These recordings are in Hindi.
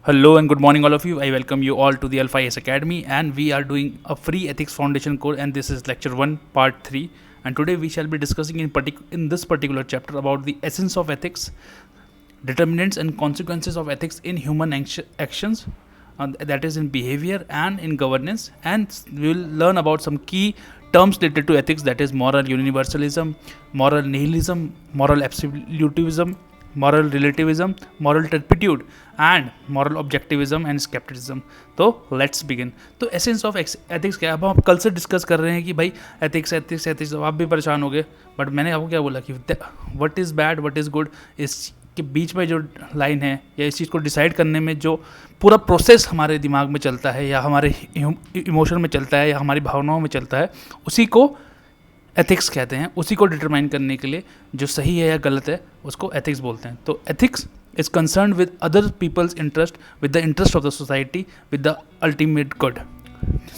Hello and good morning, all of you. I welcome you all to the Alpha S Academy, and we are doing a free ethics foundation course. And this is lecture 1, part 3. And today we shall be discussing in this particular chapter about the essence of ethics, determinants and consequences of ethics in human actions, that is in behavior and in governance. And we will learn about some key terms related to ethics, that is moral universalism, moral nihilism, moral absolutism, moral relativism, moral turpitude and moral objectivism and scepticism. तो लेट्स बिगिन. तो एसेंस ऑफ एथिक्स क्या है? अब हम कल से डिस्कस कर रहे हैं कि भाई एथिक्स एथिक्स एथिक्स, आप भी परेशान हो गए. बट मैंने आपको क्या बोला कि what is bad what is good, इसके बीच में जो लाइन है या इस चीज़ को डिसाइड करने में जो पूरा प्रोसेस हमारे दिमाग में चलता है या हमारे इमोशन में चलता है या हमारी भावनाओं में चलता है, उसी को एथिक्स कहते हैं. उसी को डिटरमाइन करने के लिए जो सही है या गलत है उसको एथिक्स बोलते हैं. तो ethics is concern with other people's interest, with the interest of the society, with the ultimate good.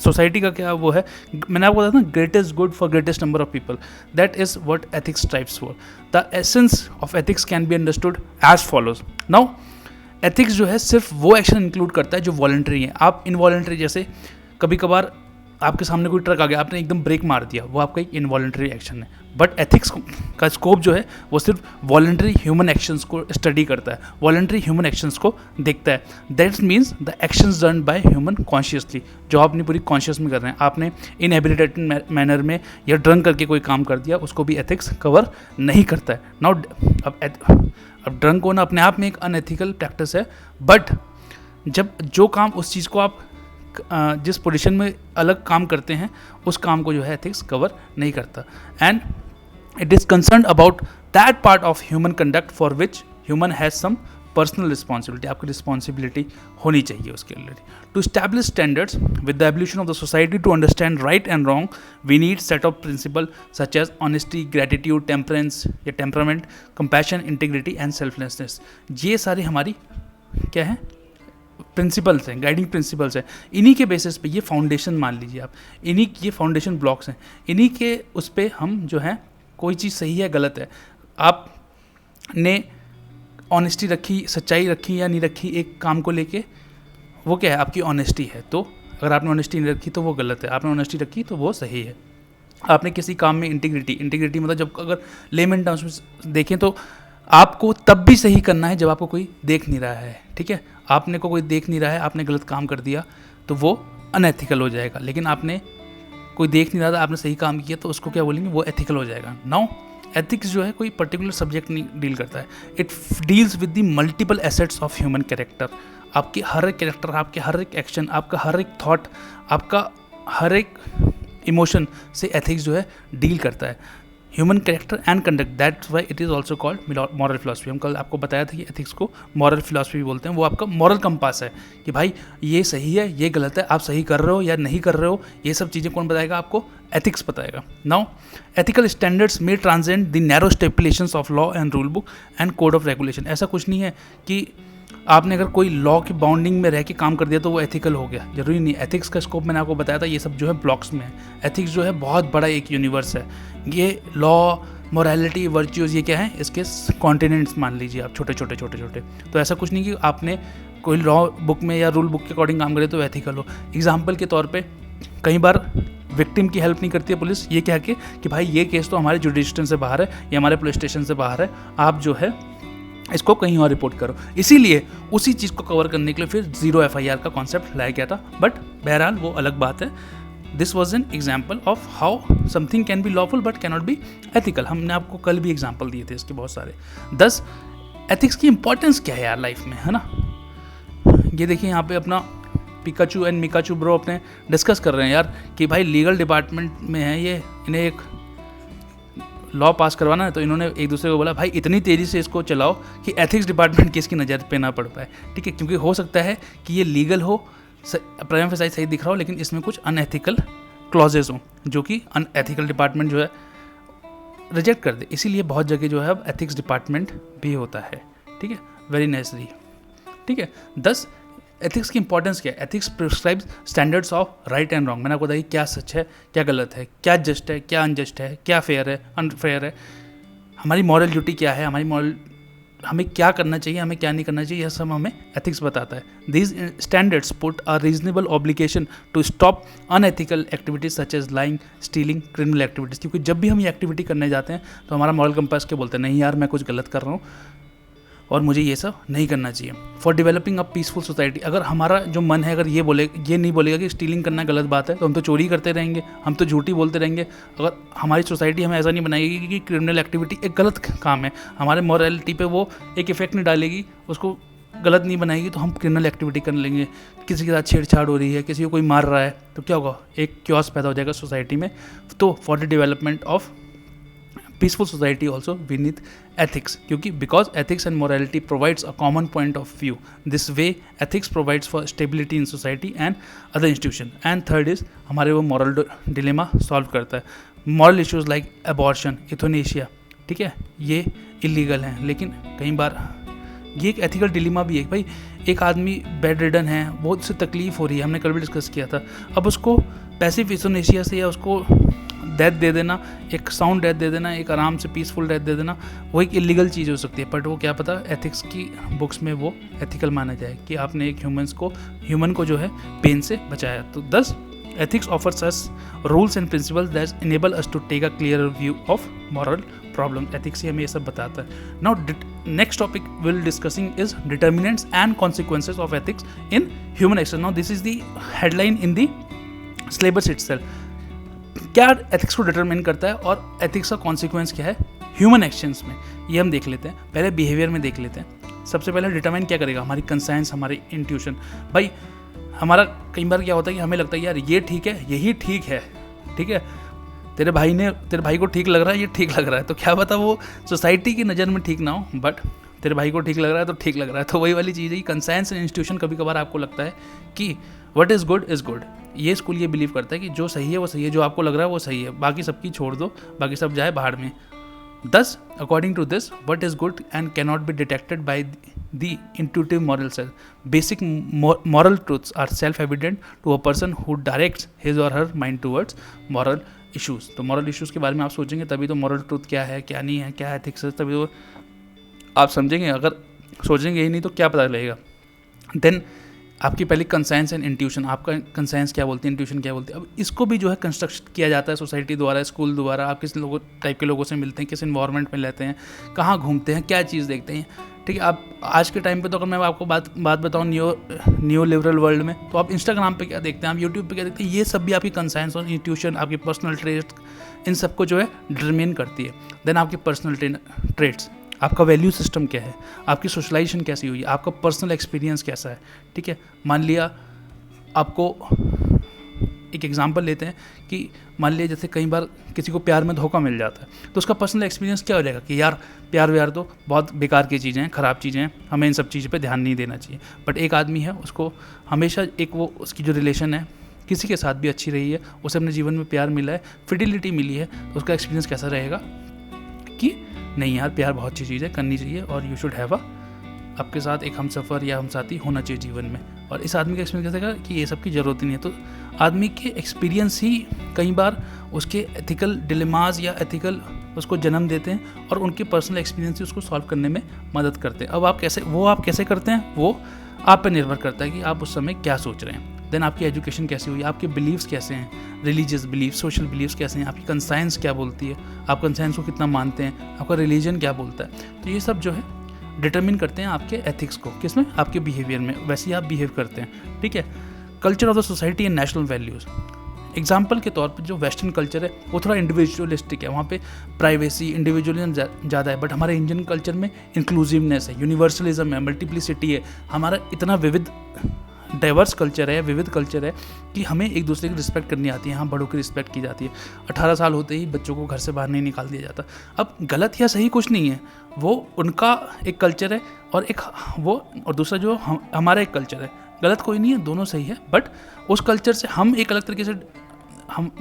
Society का क्या वो है, मैंने आपको बताया ना, greatest good for greatest number of people. That is what ethics strives for. The essence of ethics can be understood as follows. Now ethics जो है सिर्फ वो एक्शन इंक्लूड करता है जो वॉलंटरी है. आप इनवॉलंटरी, जैसे कभी कभार आपके सामने कोई ट्रक आ गया, आपने एकदम ब्रेक मार दिया, वो आपका एक इनवॉलंटरी एक्शन है. बट एथिक्स का स्कोप जो है वो सिर्फ वॉलंटरी ह्यूमन एक्शंस को स्टडी करता है, वॉलंटरी ह्यूमन एक्शंस को देखता है. That means the actions done by human consciously, जो आप अपनी पूरी कॉन्शियस में कर रहे हैं. आपने इनहेबिटेड मैनर में या ड्रंक करके कोई काम कर दिया, उसको भी एथिक्स कवर नहीं करता है. नाउ अब ड्रंक होना अपने आप में एक अनएथिकल प्रैक्टिस है, बट जब जो काम उस चीज़ को आप जिस पोजीशन में अलग काम करते हैं उस काम को जो है एथिक्स कवर नहीं करता. And it is concern about that part of human conduct for which human has some personal responsibility. आपकी रिस्पॉन्सिबिलिटी होनी चाहिए उसके लिए. To establish standards with the evolution of the society, to understand right and wrong, we need set of principle such as honesty, gratitude, temperance या temperament, compassion, integrity and selflessness. ये सारी हमारी क्या है, प्रिंसिपल्स हैं, गाइडिंग प्रिंसिपल्स हैं. इन्हीं के बेसिस पे, ये फाउंडेशन मान लीजिए आप, इन्हीं ये फाउंडेशन ब्लॉक्स हैं, इन्हीं के उस पर हम जो है कोई चीज़ सही है गलत है. आपने ऑनेस्टी रखी, सच्चाई रखी या नहीं रखी एक काम को लेके, वो क्या है, आपकी ऑनेस्टी है. तो अगर आपने ऑनेस्टी नहीं रखी तो वो गलत है, आपने ऑनेस्टी रखी तो वो सही है. आपने किसी काम में इंटीग्रिटी मतलब जब अगर लेमन टर्म्स में देखें तो आपको तब भी सही करना है जब आपको कोई देख नहीं रहा है. ठीक है, आपने को कोई देख नहीं रहा है, आपने गलत काम कर दिया तो वो अनएथिकल हो जाएगा. लेकिन आपने कोई देख नहीं रहा था, आपने सही काम किया तो उसको क्या बोलेंगे, वो एथिकल हो जाएगा. नाउ एथिक्स जो है कोई पर्टिकुलर सब्जेक्ट नहीं डील करता है. It deals with the multiple assets of human character. आपके हर एक कैरेक्टर, आपके हर एक एक्शन, आपका हर एक थॉट, आपका हर एक इमोशन से एथिक्स जो है डील करता है. Human character and conduct, that's why it is also called moral philosophy. हम कल आपको बताया था कि एथिक्स को मॉरल फिलॉसफी बोलते हैं. वो आपका मॉरल कंपास है कि भाई ये सही है, ये गलत है, आप सही कर रहे हो या नहीं कर रहे हो. ये सब चीज़ें कौन बताएगा आपको? एथिक्स बताएगा. नाउ एथिकल स्टैंडर्ड्स में transcend the narrow stipulations of law and rule book and code of regulation. ऐसा कुछ नहीं है कि आपने अगर कोई लॉ की बाउंडिंग में रह के काम कर दिया तो वो एथिकल हो गया, जरूरी नहीं. एथिक्स का स्कोप मैंने आपको बताया था, ये सब जो है ब्लॉक्स में है. एथिक्स जो है बहुत बड़ा एक यूनिवर्स है. ये लॉ, मोरालिटी, वर्च्यूज़, ये क्या है, इसके कॉन्टिनेंट्स मान लीजिए आप, छोटे छोटे छोटे छोटे. तो ऐसा कुछ नहीं कि आपने कोई लॉ बुक में या रूल बुक के अकॉर्डिंग काम करे तो एथिकल हो. एग्जाम्पल के तौर पर कई बार विक्टिम की हेल्प नहीं करती है पुलिस, ये कह के कि भाई ये केस तो हमारे जुडिशन से बाहर है या हमारे पुलिस स्टेशन से बाहर है, आप जो है इसको कहीं और रिपोर्ट करो. इसीलिए उसी चीज़ को कवर करने के लिए फिर 0 FIR का कॉन्सेप्ट लाया गया था. बट बहरहाल वो अलग बात है. This was an example of how something can be lawful but can not be ethical. हमने आपको कल भी एग्जाम्पल दिए थे इसके बहुत सारे. 10 एथिक्स की इंपॉर्टेंस क्या है यार लाइफ में, है ना. ये देखिए यहाँ पे अपना पिकाचू एंड मिकाचू ब्रो अपने डिस्कस कर रहे हैं यार कि भाई लीगल डिपार्टमेंट में है ये, इन्हें एक लॉ पास करवाना है. तो इन्होंने एक दूसरे को बोला भाई इतनी तेज़ी से इसको चलाओ कि एथिक्स डिपार्टमेंट की इसकी नज़र पे ना पड़ पाए. ठीक है, क्योंकि हो सकता है कि ये लीगल हो, प्राइम फेसाइज सही दिख रहा हो, लेकिन इसमें कुछ अनएथिकल क्लॉजेज हों जो कि अनएथिकल डिपार्टमेंट जो है रिजेक्ट कर दे. इसीलिए बहुत जगह जो है अब एथिक्स डिपार्टमेंट भी होता है. ठीक है, वेरी नेसेसरी. ठीक है. 10 एथिक्स की इंपॉर्टेंस क्या है. Ethics prescribes standards of right and wrong. मैंने आपको बताया क्या सच है, क्या गलत है, क्या जस्ट है, क्या अनजस्ट है, क्या फेयर है, अनफेयर है, हमारी मॉरल ड्यूटी क्या है, हमारी मॉरल हमें क्या करना चाहिए, हमें क्या नहीं करना चाहिए, यह सब हमें एथिक्स बताता है. These standards put a reasonable obligation to stop unethical activities such as lying, stealing, criminal activities. क्योंकि जब भी हम ये एक्टिविटी करने जाते हैं तो हमारा मॉरल कंपास क्या बोलते हैं, नहीं यार मैं कुछ गलत कर रहा हूँ और मुझे ये सब नहीं करना चाहिए. For developing a peaceful society, अगर हमारा जो मन है अगर ये नहीं बोलेगा कि स्टीलिंग करना गलत बात है, तो हम तो चोरी करते रहेंगे, हम तो झूठी बोलते रहेंगे. अगर हमारी सोसाइटी हमें ऐसा नहीं बनाएगी कि क्रिमिनल एक्टिविटी एक गलत काम है, हमारे मॉरलिटी पे वो एक इफेक्ट नहीं डालेगी, उसको गलत नहीं बनाएगी, तो हम क्रिमिनल एक्टिविटी कर लेंगे. किसी के साथ छेड़छाड़ हो रही है, किसी को कोई मार रहा है, तो क्या होगा, एक क्योस पैदा हो जाएगा सोसाइटी में. तो for the development of peaceful society also we need ethics, क्योंकि because ethics and morality provides a common point of view. This way ethics provides for stability in society and other institution. And third is हमारे वो moral dilemma solve करता है. Moral issues like abortion, euthanasia, ठीक है, ये illegal हैं, लेकिन कई बार ये एक एथिकल डिलीमा भी है. भाई एक आदमी बेड रिडन है, बहुत उससे तकलीफ हो रही है, हमने कल भी डिस्कस किया था. अब उसको पैसिव यूथनेसिया से या उसको डेथ दे देना, एक साउंड डेथ दे देना, एक आराम से पीसफुल डेथ दे देना, वो एक इलीगल चीज़ हो सकती है. बट वो क्या पता एथिक्स की बुक्स में वो एथिकल माना जाए कि आपने एक ह्यूमन को जो है पेन से बचाया. तो 10 ethics offers us rules and principles that enable us to take a clearer view of moral problem. Ethics ही हमें ये सब बताता है. Now next topic we'll discussing is determinants and consequences of ethics in human action. Now this is the headline in the syllabus itself. क्या एथिक्स को डिटरमिन करता है और एथिक्स का कॉन्सिक्वेंस क्या है ह्यूमन एक्शंस में, ये हम देख लेते हैं. पहले बिहेवियर में देख लेते हैं. सबसे पहले डिटरमाइन क्या करेगा, हमारी कंसाइंस, हमारी इंट्यूशन. भाई हमारा कई बार क्या होता है कि हमें लगता है यार ये ठीक है, यही ठीक है, ठीक है, तेरे भाई को ठीक लग रहा है, ये ठीक लग रहा है, तो क्या पता वो सोसाइटी की नज़र में ठीक ना हो, बट तेरे भाई को ठीक लग रहा है तो ठीक लग रहा है. तो वही वाली चीज़ है कि कंसाइंस एंड इंस्टीट्यूशन कभी कभार आपको लगता है कि what is good is good. ये स्कूल ये बिलीव करता है कि जो सही है वो सही है, जो आपको लग रहा है वो सही है, बाकी सबकी छोड़ दो, बाकी सब जाए बाहर में. Thus, according to this, what is good and cannot be detected by the intuitive moral sense. Basic moral truths are self-evident to a person who directs his or her mind towards moral issues. तो moral issues के बारे में आप सोचेंगे तभी तो moral truth क्या है, क्या नहीं है, क्या ethics है, तभी तो आप समझेंगे. अगर सोचेंगे ही नहीं तो क्या पता लगेगा. Then आपकी पहली कंसाइंस एंड इंट्यूशन, आपका कंसाइंस क्या बोलती है, इंट्यूशन क्या बोलती है. अब इसको भी जो है कंस्ट्रक्ट किया जाता है सोसाइटी द्वारा, स्कूल द्वारा. आप किस टाइप के लोगों से मिलते हैं, किस इन्वायरमेंट में रहते हैं, कहाँ घूमते हैं, क्या चीज़ देखते हैं, ठीक है. आप आज के टाइम पे तो अगर मैं आपको बात बताऊँ न्यू लिबरल वर्ल्ड में, तो आप इंस्टाग्राम पे क्या देखते हैं, आप यूट्यूब पे क्या देखते हैं, ये सब भी आपकी कंसाइंस और इंट्यूशन, आपकी पर्सनल ट्रेट्स, इन सबको जो है डिटरमिन करती है. देन आपकी पर्सनल ट्रेट्स, आपका वैल्यू सिस्टम क्या है, आपकी सोशलाइजेशन कैसी हुई है, आपका पर्सनल एक्सपीरियंस कैसा है, ठीक है. मान लिया आपको एक एग्जांपल लेते हैं कि मान लिया जैसे कई बार किसी को प्यार में धोखा मिल जाता है, तो उसका पर्सनल एक्सपीरियंस क्या हो जाएगा कि यार प्यार तो बहुत बेकार की चीज़ें हैं, ख़राब चीज़ें हैं, हमें इन सब चीज़ पे ध्यान नहीं देना चाहिए. बट एक आदमी है, उसको हमेशा एक वो उसकी जो रिलेशन है किसी के साथ भी अच्छी रही है, उसे अपने जीवन में प्यार मिला है, फिडिलिटी मिली है, तो उसका एक्सपीरियंस कैसा रहेगा कि नहीं यार प्यार बहुत अच्छी चीज़ है, करनी चाहिए, और यू शुड हैव आपके साथ एक हमसफ़र या हमसाथी होना चाहिए जीवन में. और इस आदमी का एक्सपीरियंस कैसे कि ये सब की ज़रूरत ही नहीं है. तो आदमी के एक्सपीरियंस ही कई बार उसके एथिकल डिलेमास या एथिकल उसको जन्म देते हैं, और उनके पर्सनल एक्सपीरियंस ही उसको सॉल्व करने में मदद करते हैं. अब आप कैसे करते हैं वो आप पे निर्भर करता है कि आप उस समय क्या सोच रहे हैं. देन आपकी एजुकेशन कैसी हुई, आपके बिलीव्स कैसे हैं, रिलीजियस बिलीव्स, सोशल बिलीव्स कैसे हैं, आपकी कंसाइंस क्या बोलती है, आप कंसाइंस को कितना मानते हैं, आपका रिलीजन क्या बोलता है. तो ये सब जो है डिटरमिन करते हैं आपके एथिक्स को, किसमें, आपके बिहेवियर में, वैसे ही आप बिहेव करते हैं, ठीक है. Culture of the society and national values, example के तौर पर जो वेस्टर्न कल्चर है वो थोड़ा इंडिविजुअलिस्टिक है, वहाँ पे प्राइवेसी, इंडिविजुअलिज्म ज़्यादा है. बट हमारे इंडियन कल्चर में इंक्लूसिवनेस है, यूनिवर्सलिज्म है, मल्टीप्लिसिटी है. हमारा इतना विविध डाइवर्स कल्चर है, विविध कल्चर है कि हमें एक दूसरे की रिस्पेक्ट करनी आती है. यहाँ बड़ों की रिस्पेक्ट की जाती है. 18 साल होते ही बच्चों को घर से बाहर नहीं निकाल दिया जाता. अब गलत या सही कुछ नहीं है, वो उनका एक कल्चर है, और दूसरा जो हमारा एक कल्चर है. गलत कोई नहीं है, दोनों सही है. बट उस कल्चर से हम एक अलग तरीके से,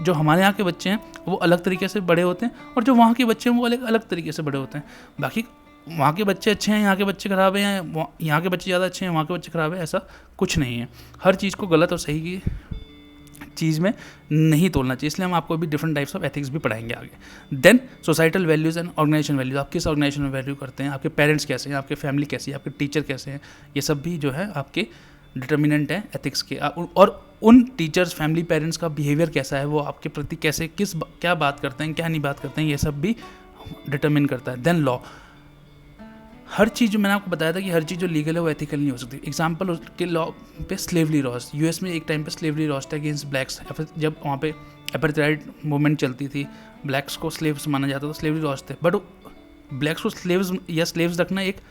जो हमारे यहाँ के बच्चे हैं वो अलग तरीके से बड़े होते हैं, और जो वहाँ के बच्चे हैं वो अलग तरीके से बड़े होते हैं. बाकी वहाँ के बच्चे अच्छे हैं, यहाँ के बच्चे ख़राब हैं, यहाँ के बच्चे ज़्यादा अच्छे हैं, वहाँ के बच्चे ख़राब हैं, ऐसा कुछ नहीं है. हर चीज़ को गलत और सही चीज़ में नहीं तोलना चाहिए, इसलिए हम आपको भी डिफरेंट टाइप्स ऑफ एथिक्स भी पढ़ाएंगे आगे। Then societal values and organisation values, आप किस ऑर्गेनाइजेशन में वैल्यू करते हैं, आपके पेरेंट्स कैसे हैं, आपके फैमिली कैसी है, आपके टीचर कैसे हैं, ये सब भी जो है आपके डिटर्मिनेंट हैं एथिक्स के। और उन टीचर्स, फैमिली, पेरेंट्स का बिहेवियर कैसा है, वो आपके प्रति कैसे क्या बात करते हैं, क्या नहीं बात करते हैं, ये सब भी डिटर्मिन करता है। देन लॉ, हर चीज़ जो मैंने आपको बताया था कि हर चीज़ जो लीगल है वो एथिकल नहीं हो सकती। एग्जांपल उसके लॉ पे स्लेवरी लॉज, यूएस में एक टाइम पे स्लेवरी लॉज था अगेंस्ट ब्लैक्स, जब वहाँ पे एपार्थाइड मूवमेंट चलती थी, ब्लैक्स को स्लेव्स माना जाता था, स्लेवरी लॉज थे। बट ब्लैक्स को स्लेव्स या स्लेव्स रखना एक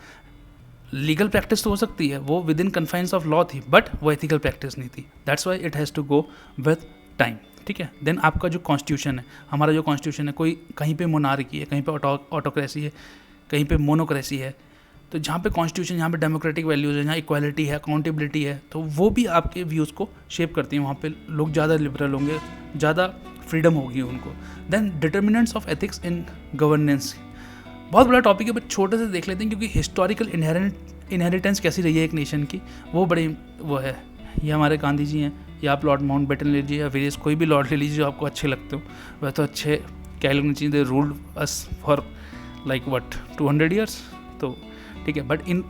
लीगल प्रैक्टिस तो हो सकती है, वो within confines of law थी, बट वो एथिकल प्रैक्टिस नहीं थी। That's why it has to go with time, ठीक है। देन आपका जो कॉन्स्टिट्यूशन है, हमारा जो कॉन्स्टिट्यूशन है, कोई कहीं पे मोनार्की है, कहीं पे ऑटोक्रेसी है, कहीं पे मोनोक्रेसी है, तो जहाँ पे कॉन्स्टिट्यूशन, जहाँ पे डेमोक्रेटिक वैल्यूज़ है, जहाँ इक्वालिटी है, अकाउंटेबिलिटी है, तो वो भी आपके व्यूज़ को शेप करती हैं। वहाँ पे लोग ज़्यादा लिबरल होंगे, ज़्यादा फ्रीडम होगी उनको। Then determinants of ethics in governance, बहुत बड़ा टॉपिक है, बट छोटे से देख लेते हैं, क्योंकि हिस्टोरिकल इनहेरिटेंस कैसी रही है एक नेशन की, वो बड़ी वो है। ये हमारे गांधी जी हैं, या आप लॉर्ड माउंटबेटन ले लीजिए, या वेरियस कोई भी लॉर्ड ले लीजिए जो आपको अच्छे लगते हो, वह तो अच्छे क्या लगनी चाहिए, दे ruled us for like 200 years, तो ठीक है। बट इन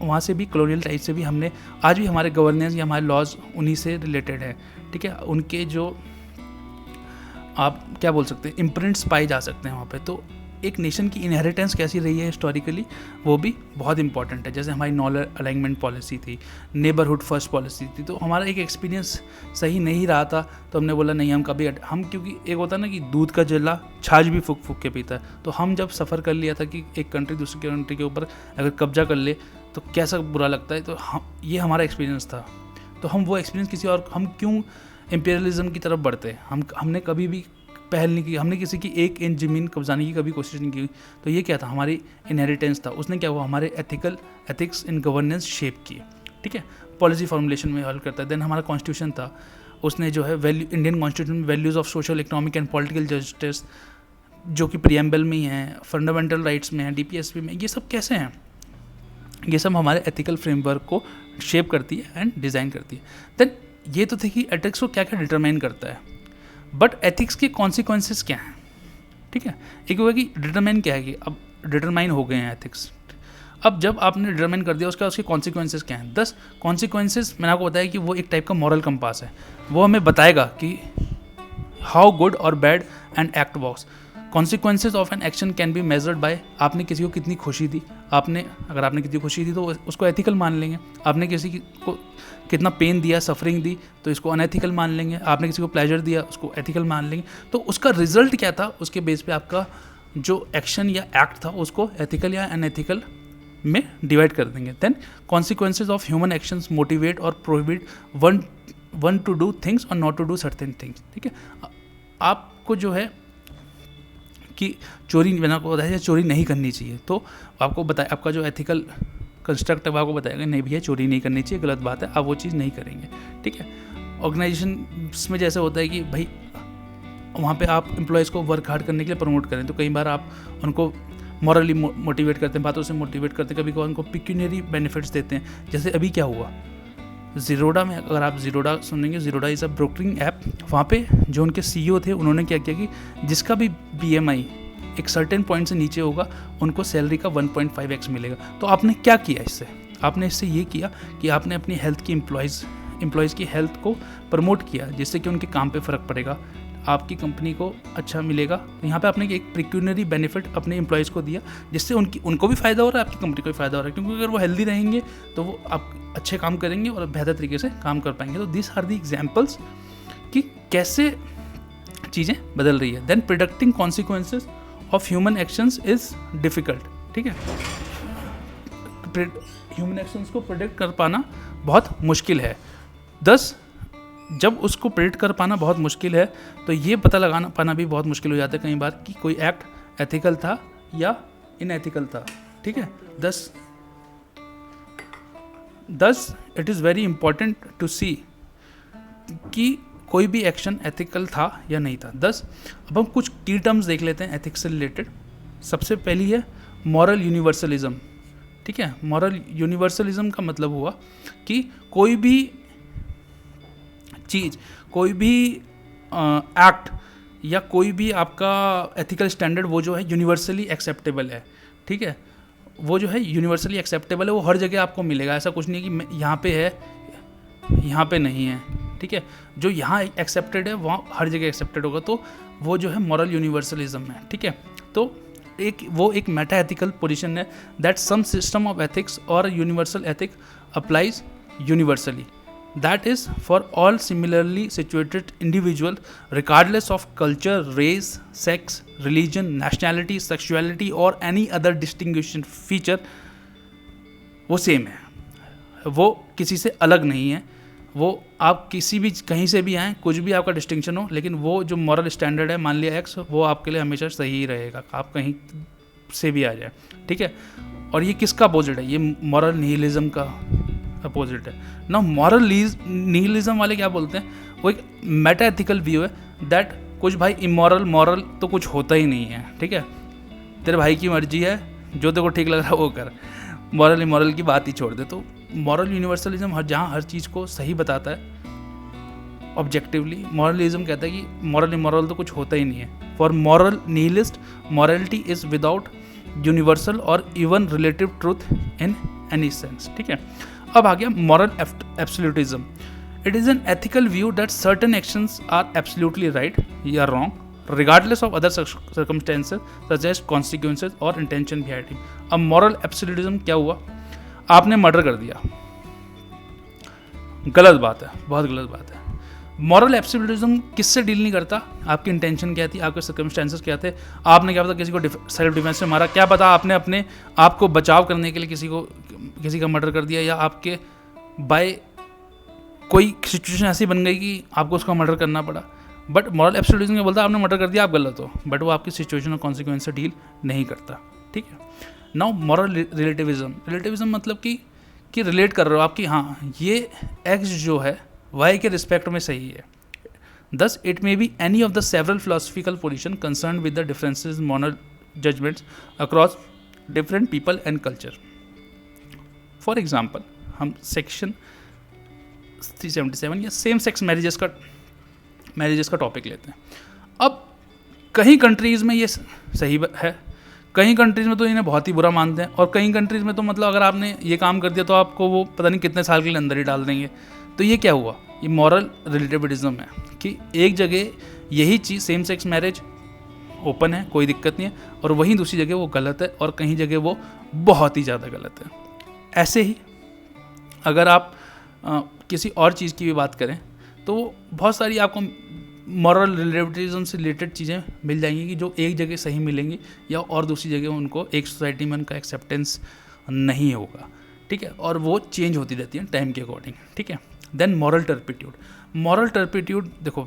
वहाँ से भी कॉलोनियल टाइप से भी हमने, आज भी हमारे गवर्नेंस या हमारे लॉज उन्हीं से रिलेटेड है, ठीक है। उनके जो आप क्या बोल सकते हैं, इम्प्रिंट्स पाए जा सकते हैं वहाँ पे। तो एक नेशन की इनहेरिटेंस कैसी रही है हिस्टोरिकली, वो भी बहुत इंपॉर्टेंट है। जैसे हमारी नॉलेज अलाइनमेंट पॉलिसी थी, नेबरहुड फर्स्ट पॉलिसी थी, तो हमारा एक एक्सपीरियंस सही नहीं रहा था, तो हमने बोला नहीं, हम क्योंकि एक होता है ना कि दूध का जला छाछ भी फूक फूक के पीता है, तो हम जब सफ़र कर लिया था कि एक कंट्री दूसरी कंट्री के ऊपर अगर कब्जा कर ले तो कैसा बुरा लगता है, तो ये हमारा एक्सपीरियंस था। तो हम वो एक्सपीरियंस किसी और, हम क्यों इम्पीरियलिज्म की तरफ बढ़ते, हमने कभी भी पहल नहीं की, हमने किसी की एक इंच ज़मीन कब्जाने की कभी कोशिश नहीं की। तो ये क्या था, हमारी इनहेरिटेंस था। उसने क्या हुआ, हमारे एथिक्स इन गवर्नेंस शेप किए, ठीक है। पॉलिसी फॉर्मुलेशन में हेल्प करता है। देन हमारा कॉन्स्टिट्यूशन था, उसने जो है इंडियन कॉन्स्टिट्यूशन में values of social, economic and political justice, जो कि प्रीएम्बल में ही हैं, फंडामेंटल राइट्स में हैं, डीपीएसपी में, ये सब कैसे हैं, ये सब हमारे एथिकल फ्रेमवर्क को शेप करती है एंड डिज़ाइन करती है। देन ये तो थे कि एथिक्स को क्या क्या डिटरमाइन करता है, बट एथिक्स के कॉन्सिक्वेंसेस क्या हैं, ठीक है। एक होगा कि डिटरमाइन क्या है, कि अब डिटरमाइन हो गए हैं एथिक्स, अब जब आपने डिटरमाइन कर दिया उसके कॉन्सिक्वेंसेस क्या हैं। 10 कॉन्सिक्वेंसेस मैंने आपको बताया कि वो एक टाइप का मॉरल कंपास है, वो हमें बताएगा कि हाउ गुड और bad an act works. Consequences of an action can be measured by, आपने किसी को कितनी खुशी दी, अगर आपने किसी को खुशी दी तो उसको एथिकल मान लेंगे, आपने किसी को कितना पेन दिया, सफरिंग दी, तो इसको अनएथिकल मान लेंगे, आपने किसी को प्लेजर दिया उसको एथिकल मान लेंगे। तो उसका रिजल्ट क्या था, उसके बेस पे आपका जो एक्शन या एक्ट था उसको एथिकल या अनएथिकल में डिवाइड कर देंगे। Then consequences of human actions motivate और prohibit one to do things और not to do certain things, ठीक है। आपको जो है कि चोरी, मैंने आपको बताया चोरी नहीं करनी चाहिए, तो आपको बताया, आपका जो एथिकल कंस्ट्रक्ट है वो आपको बताएगा नहीं भैया चोरी नहीं करनी चाहिए, गलत बात है, आप वो चीज़ नहीं करेंगे, ठीक है। ऑर्गेनाइजेशन में जैसे होता है कि भाई वहाँ पे आप एम्प्लॉयज़ को वर्क हार्ड करने के लिए प्रमोट करें, तो कई बार आप उनको मॉरली मोटिवेट करते हैं, बातों से मोटिवेट करते हैं, कभी कभी उनको पिक्यूनरी बेनिफिट्स देते हैं। जैसे अभी क्या हुआ ज़ीरोडा में, अगर आप ज़ीरोडा सुनेंगे, ज़ीरोडा इज़ अ ब्रोकरिंग ऐप, वहाँ पे जो उनके सीईओ थे उन्होंने क्या किया कि जिसका भी बीएमआई एक सर्टेन पॉइंट से नीचे होगा उनको सैलरी का 1.5x मिलेगा। तो आपने क्या किया इससे, आपने इससे ये किया कि आपने अपनी हेल्थ की एम्प्लॉयज़ की हेल्थ को प्रमोट किया, जिससे कि उनके काम पे फ़र्क पड़ेगा, आपकी कंपनी को अच्छा मिलेगा। यहाँ पे आपने एक प्रिक्यूनरी बेनिफिट अपने एम्प्लॉयज़ को दिया, जिससे उनको भी फ़ायदा हो रहा है, आपकी कंपनी को भी फ़ायदा हो रहा है, क्योंकि अगर वो हेल्दी रहेंगे तो वो आप अच्छे काम करेंगे और बेहतर तरीके से काम कर पाएंगे। तो दिस आर दी एग्जाम्पल्स कि कैसे चीज़ें बदल रही है। Then predicting consequences of human actions is difficult, ठीक है। ह्यूमन एक्शंस को प्रिडिक्ट कर पाना बहुत मुश्किल है। 10 जब उसको प्रेडिक्ट कर पाना बहुत मुश्किल है, तो ये पता लगाना पाना भी बहुत मुश्किल हो जाता है कई बार कि कोई एक्ट एथिकल था या इनएथिकल था, ठीक है। 10 it is very important to see कि कोई भी एक्शन एथिकल था या नहीं था। 10 अब हम कुछ की टर्म्स देख लेते हैं एथिक्स से रिलेटेड। सबसे पहली है मॉरल यूनिवर्सलिज्म, ठीक है। मॉरल यूनिवर्सलिज्म का मतलब हुआ कि कोई भी चीज़, कोई भी एक्ट या कोई भी आपका एथिकल स्टैंडर्ड वो जो है यूनिवर्सली एक्सेप्टेबल है, ठीक है, वो जो है यूनिवर्सली एक्सेप्टेबल है, वो हर जगह आपको मिलेगा। ऐसा कुछ नहीं है कि यहाँ पे है यहाँ पे नहीं है, ठीक है, जो यहाँ एक्सेप्टेड है वहाँ हर जगह एक्सेप्टेड होगा, तो वो जो है मॉरल यूनिवर्सलिज्म है, ठीक है। तो वो एक मेटा एथिकल पोजीशन है that some system of ethics और universal ethic applies universally, that is for all similarly situated individual regardless of culture, race, sex, religion, nationality, sexuality or any other distinguishing feature, वो सेम है, वो किसी से अलग नहीं है, वो आप किसी भी कहीं से भी आएँ, कुछ भी आपका डिस्टिंक्शन हो, लेकिन वो जो मॉरल स्टैंडर्ड है, मान लिया एक्स, वो आपके लिए हमेशा सही ही रहेगा, आप कहीं से भी आ जाए, ठीक है। और ये किसका अपोजिट है? ये मॉरल निहिलिज्म का अपोजिट है ना। मॉरल निहिलिज्म वाले क्या बोलते हैं, वो एक मेटा एथिकल व्यू है दैट कुछ भाई इमोरल मॉरल तो कुछ होता ही नहीं है, ठीक है, तेरे भाई की मर्जी है, जो तेरे को ठीक लग रहा है वो कर, मॉरल इमोरल की बात ही छोड़ दे। तो मॉरल यूनिवर्सलिज्म जहाँ हर चीज़ को सही बताता है ऑब्जेक्टिवली, मॉरलिज्म कहता है कि मॉरल इमोरल तो कुछ होता ही नहीं है। For moral nihilist morality is without universal और even relative truth in any sense, ठीक है। अब आ गया moral absolutism. It is an ethical view that certain actions are absolutely right या wrong regardless of other circumstances such as consequences और इंटेंशन बिहाइंड इट। अब मॉरल एब्सोल्यूटिज्म क्या हुआ, आपने मर्डर कर दिया, गलत बात है, बहुत गलत बात है। मॉरल एब्सोल्यूटिज्म किससे डील नहीं करता, आपकी इंटेंशन क्या थी, आपके सर्कमस्टेंसेस क्या थे, आपने क्या पता किसी को सेल्फ डिफेंस में मारा, क्या पता आपने अपने आप को बचाव करने के लिए किसी का मर्डर कर दिया, या आपके बाय कोई सिचुएशन ऐसी बन गई कि आपको उसका मर्डर करना पड़ा। बट मॉरल एब्सोल्यूटिज्म क्या बोलता है, आपने मर्डर कर दिया, आप गलत हो, बट वो आपकी सिचुएशन और कॉन्सिक्वेंस से डील नहीं करता, ठीक है। नाउ मॉरल रिलेटिविज्म मतलब कि रिलेट कर रहे हो आप कि हाँ ये एक्स जो है वाई के रिस्पेक्ट में सही है। Thus, it may be any of the several philosophical positions concerned with the differences in moral judgments across different people and culture. For example, हम सेक्शन 377 या सेम सेक्स मैरिजेस का टॉपिक लेते हैं। अब कहीं कंट्रीज़ में ये सही है, कहीं कंट्रीज़ में तो इन्हें बहुत ही बुरा मानते हैं, और कहीं कंट्रीज़ में तो मतलब अगर आपने ये काम कर दिया तो आपको वो पता नहीं कितने साल के लिए अंदर ही डाल देंगे। तो ये क्या हुआ, ये मॉरल रिलेटिविज्म है कि एक जगह यही चीज़ सेम सेक्स मैरिज ओपन है, कोई दिक्कत नहीं है, और वहीं दूसरी जगह वो गलत है, और कहीं जगह वो बहुत ही ज़्यादा गलत है। ऐसे ही अगर आप किसी और चीज़ की भी बात करें तो बहुत सारी आपको मॉरल रिलेटिविज्म से रिलेटेड चीज़ें मिल जाएंगी कि जो एक जगह सही मिलेंगी या और दूसरी जगह उनको एक सोसाइटी में उनका एक्सेप्टेंस नहीं होगा, ठीक है, और वो चेंज होती रहती है टाइम के अकॉर्डिंग, ठीक है। देन मॉरल टर्पिट्यूड देखो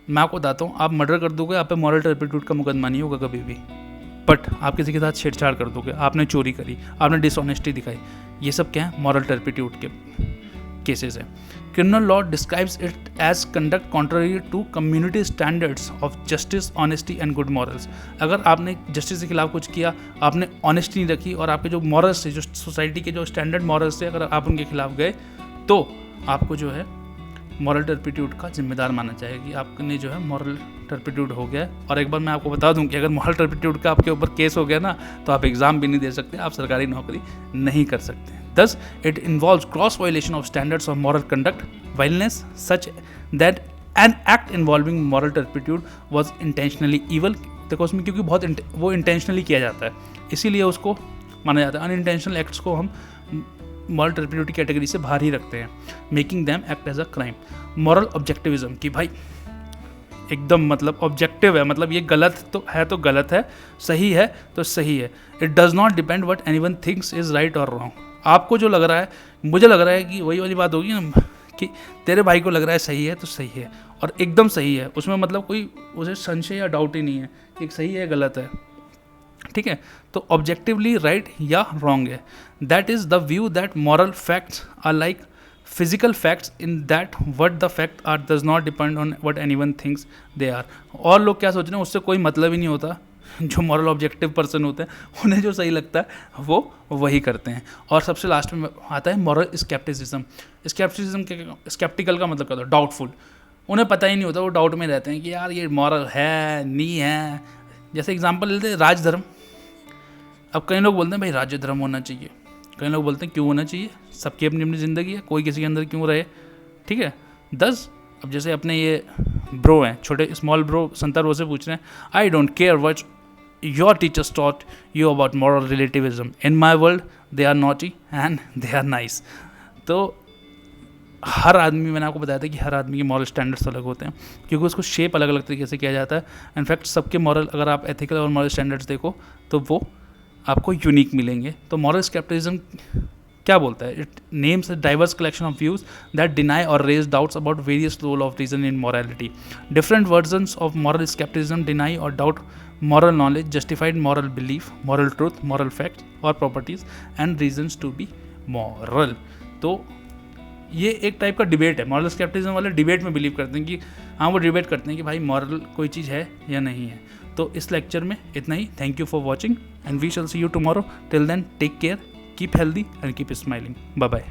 मैं आपको बताता हूँ, आप मर्डर कर दोगे, आप पे मॉरल टर्पिट्यूड का मुकदमा नहीं होगा कभी भी, बट आप किसी के साथ छेड़छाड़ कर दोगे, आपने चोरी करी, आपने डिसऑनेस्टी दिखाई, ये सब क्या है, मॉरल टर्पिट्यूड के केसेस है। Criminal law describes it as conduct contrary to community standards of justice, honesty and good morals. अगर आपने जस्टिस के खिलाफ कुछ किया, आपने ऑनेस्टी नहीं रखी, और आपके जो मॉरल्स थे, जो सोसाइटी के जो स्टैंडर्ड मॉरल्स थे, अगर आप उनके खिलाफ गए तो आपको जो है मॉरल टर्पिट्यूड का जिम्मेदार माना जाएगा कि आपने जो है मॉरल टर्पिट्यूड हो गया। और एक बार मैं आपको बता दूं कि अगर मॉरल टर्पिट्यूड का आपके ऊपर केस हो गया ना, तो आप एग्ज़ाम भी नहीं दे सकते, आप सरकारी नौकरी नहीं कर सकते। Thus, it involves gross violation of standards of moral conduct, vileness such that an act involving moral turpitude was intentionally evil। देखो उसमें क्योंकि बहुत वो इंटेंशनली किया जाता है, इसीलिए उसको माना जाता है। अनइंटेंशनल एक्ट्स को हम मॉरल टर्पिट्यूड की कैटेगरी से बाहर ही रखते हैं, making them act as a crime. Moral objectivism कि भाई एकदम मतलब ऑब्जेक्टिव है, मतलब ये गलत तो गलत है, सही है तो सही है। It does not depend what anyone thinks is right और रॉन्ग। आपको जो लग रहा है, मुझे लग रहा है कि वही वाली बात होगी ना कि तेरे भाई को लग रहा है सही है तो सही है, और एकदम सही है, उसमें मतलब कोई उसे संशय या डाउट ही नहीं है कि सही है गलत है, ठीक है। तो ऑब्जेक्टिवली राइट या रॉन्ग है। That is the view that moral facts are like physical facts in that what the fact are does not depend on what anyone thinks they are. और लोग क्या सोच रहे हैं, उससे कोई मतलब ही नहीं होता जो मॉरल ऑब्जेक्टिव पर्सन होते हैं उन्हें जो सही लगता है वो वही करते हैं। और सबसे लास्ट में आता है मॉरल स्केप्टिसिज्म। स्केप्टिकल का मतलब क्या होता है? डाउटफुल। उन्हें पता ही नहीं होता, वो डाउट में रहते हैं कि यार ये मॉरल है नहीं है। जैसे एग्जांपल लेते हैं राजधर्म। अब कई लोग बोलते हैं भाई राज्य धर्म होना चाहिए, कई लोग बोलते हैं क्यों होना चाहिए, सबकी अपनी अपनी ज़िंदगी है, कोई किसी के अंदर क्यों रहे, ठीक है। 10 अब जैसे अपने ये ब्रो हैं, छोटे स्मॉल ब्रो संतर ब्रो से पूछ रहे हैं, I don't care what your teachers taught you about moral relativism, in my world they are naughty and they are nice. तो हर आदमी, मैंने आपको बताया था कि हर आदमी के मॉरल स्टैंडर्ड्स अलग होते हैं, क्योंकि उसको शेप अलग अलग तरीके से किया जाता है। इनफैक्ट सबके मॉरल, अगर आप एथिकल और मॉरल स्टैंडर्ड्स देखो तो वो आपको यूनिक मिलेंगे। तो मॉरल स्केप्टिसिज्म क्या बोलता है? It names a diverse collection of views that deny और raise doubts about various role of reason in morality. Different versions of moral scepticism deny और doubt moral knowledge, justified moral belief, moral truth, moral facts or properties and reasons to be moral। तो ये एक टाइप का डिबेट है। मॉरल स्केप्टिज्म वाले डिबेट में बिलीव करते हैं कि हाँ, वो डिबेट करते हैं कि भाई मॉरल कोई चीज़ है या नहीं है। तो इस लेक्चर में इतना ही। Thank you for watching and we shall see you tomorrow. Till then take care, keep healthy and keep smiling. Bye bye.